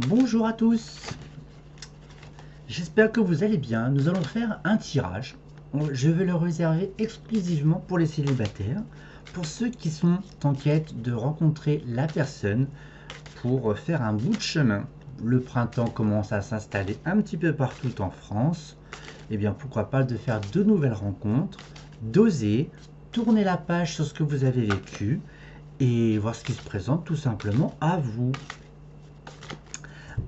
Bonjour à tous, j'espère que vous allez bien. Nous allons faire un tirage. Je vais le réserver exclusivement pour les célibataires, pour ceux qui sont en quête de rencontrer la personne pour faire un bout de chemin. Le printemps commence à s'installer un petit peu partout en France. Et bien pourquoi pas de faire de nouvelles rencontres, d'oser, tourner la page sur ce que vous avez vécu et voir ce qui se présente tout simplement à vous.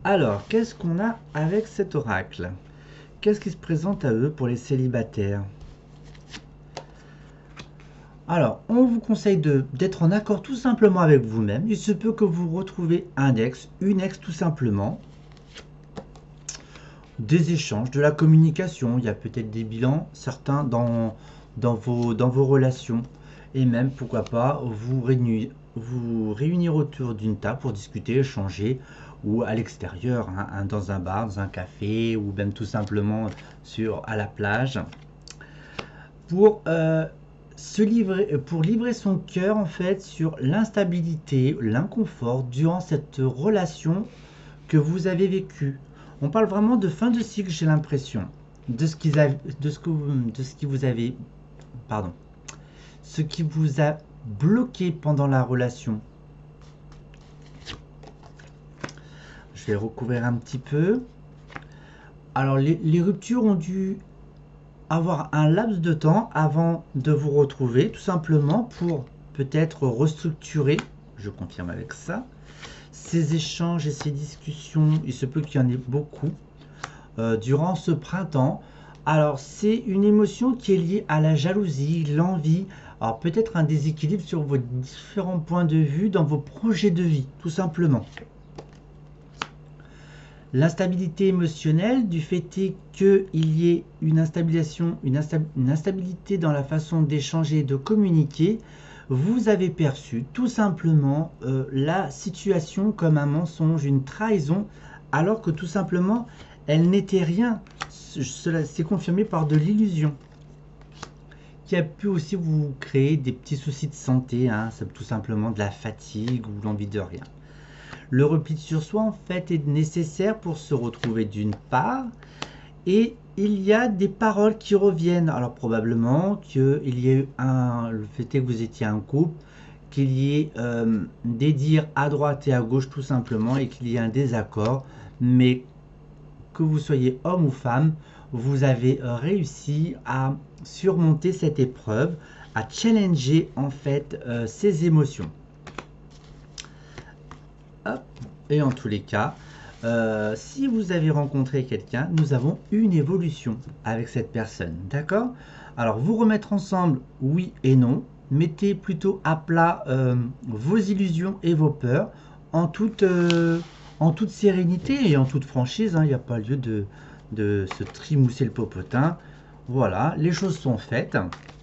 Alors, qu'est-ce qu'on a avec cet oracle? Qu'est-ce qui se présente à eux pour les célibataires? Alors, on vous conseille d'être en accord tout simplement avec vous-même. Il se peut que vous retrouvez un ex, une ex tout simplement. Des échanges, de la communication. Il y a peut-être des bilans, certains dans vos relations. Et même, pourquoi pas, vous réunir autour d'une table pour discuter, échanger, ou à l'extérieur, hein, dans un bar, dans un café, ou même tout simplement à la plage, pour pour livrer son cœur en fait sur l'instabilité, l'inconfort durant cette relation que vous avez vécue. On parle vraiment de fin de cycle, j'ai l'impression, de ce qui vous avez, pardon, ce qui vous a bloqué pendant la relation. Je vais recouvrir un petit peu. Alors les ruptures ont dû avoir un laps de temps avant de vous retrouver, tout simplement pour peut-être restructurer, je confirme avec ça, ces échanges et ces discussions. Il se peut qu'il y en ait beaucoup durant ce printemps. Alors c'est une émotion qui est liée à la jalousie, l'envie, alors peut-être un déséquilibre sur vos différents points de vue dans vos projets de vie, tout simplement. L'instabilité émotionnelle, du fait qu'il y ait une instabilité dans la façon d'échanger et de communiquer, vous avez perçu tout simplement la situation comme un mensonge, une trahison, alors que tout simplement elle n'était rien. Cela s'est confirmé par de l'illusion, qui a pu aussi vous créer des petits soucis de santé, hein, tout simplement de la fatigue ou l'envie de rien. Le repli sur soi, en fait, est nécessaire pour se retrouver d'une part, et il y a des paroles qui reviennent. Alors, probablement qu'il y a eu le fait est que vous étiez un couple, qu'il y ait des dires à droite et à gauche, tout simplement, et qu'il y ait un désaccord, mais que vous soyez homme ou femme, vous avez réussi à surmonter cette épreuve, à challenger, en fait, ces émotions. Hop. Et en tous les cas, si vous avez rencontré quelqu'un, nous avons une évolution avec cette personne. D'accord? Alors, vous remettre ensemble, oui et non. Mettez plutôt à plat vos illusions et vos peurs en toute, en toute sérénité et en toute franchise. Hein. Il n'y a pas lieu de se trimousser le popotin. Voilà, les choses sont faites.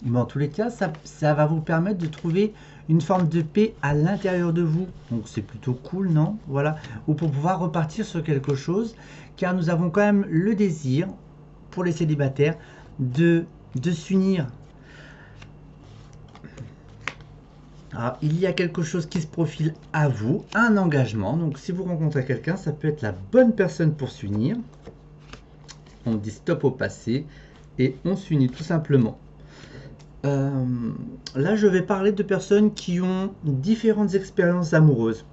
Mais en tous les cas, ça va vous permettre de trouver une forme de paix à l'intérieur de vous. Donc c'est plutôt cool, non? Voilà. Ou pour pouvoir repartir sur quelque chose, car nous avons quand même le désir, pour les célibataires, de s'unir. Alors, il y a quelque chose qui se profile à vous, un engagement. Donc si vous rencontrez quelqu'un, ça peut être la bonne personne pour s'unir. On dit stop au passé et on s'unit tout simplement. Là, je vais parler de personnes qui ont différentes expériences amoureuses.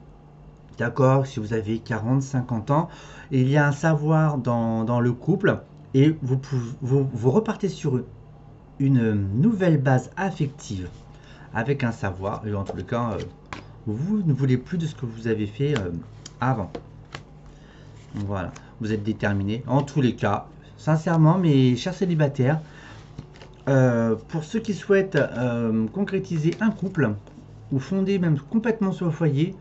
D'accord, si vous avez 40, 50 ans, il y a un savoir dans le couple et vous repartez sur une nouvelle base affective avec un savoir. Et en tout cas, vous ne voulez plus de ce que vous avez fait avant. Voilà, vous êtes déterminé. En tous les cas, sincèrement, mes chers célibataires, pour ceux qui souhaitent concrétiser un couple ou fonder même complètement sur le foyer,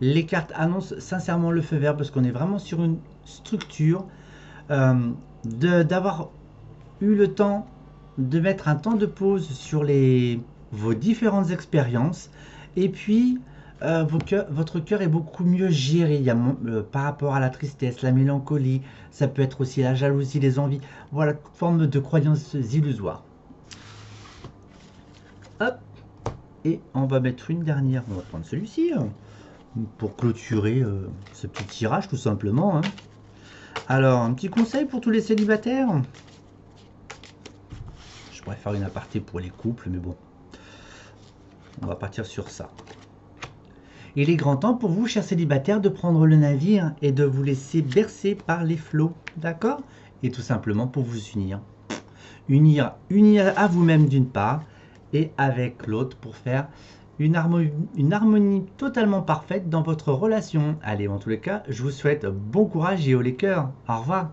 les cartes annoncent sincèrement le feu vert parce qu'on est vraiment sur une structure, d'avoir eu le temps de mettre un temps de pause sur vos différentes expériences, et puis votre cœur est beaucoup mieux géré. Il y a, par rapport à la tristesse, la mélancolie, ça peut être aussi la jalousie, les envies, voilà, toute forme de croyances illusoires. Hop, et on va mettre une dernière, on va prendre celui-ci. pour clôturer ce petit tirage tout simplement, hein. Alors, un petit conseil pour tous les célibataires. Je pourrais faire une aparté pour les couples, mais bon, on va partir sur ça. Il est grand temps pour vous, chers célibataires, de prendre le navire et de vous laisser bercer par les flots, d'accord? Et tout simplement pour vous unir. Unir à vous-même d'une part, et avec l'autre pour faire une harmonie totalement parfaite dans votre relation. Allez, en tous les cas, je vous souhaite bon courage et haut les cœurs. Au revoir.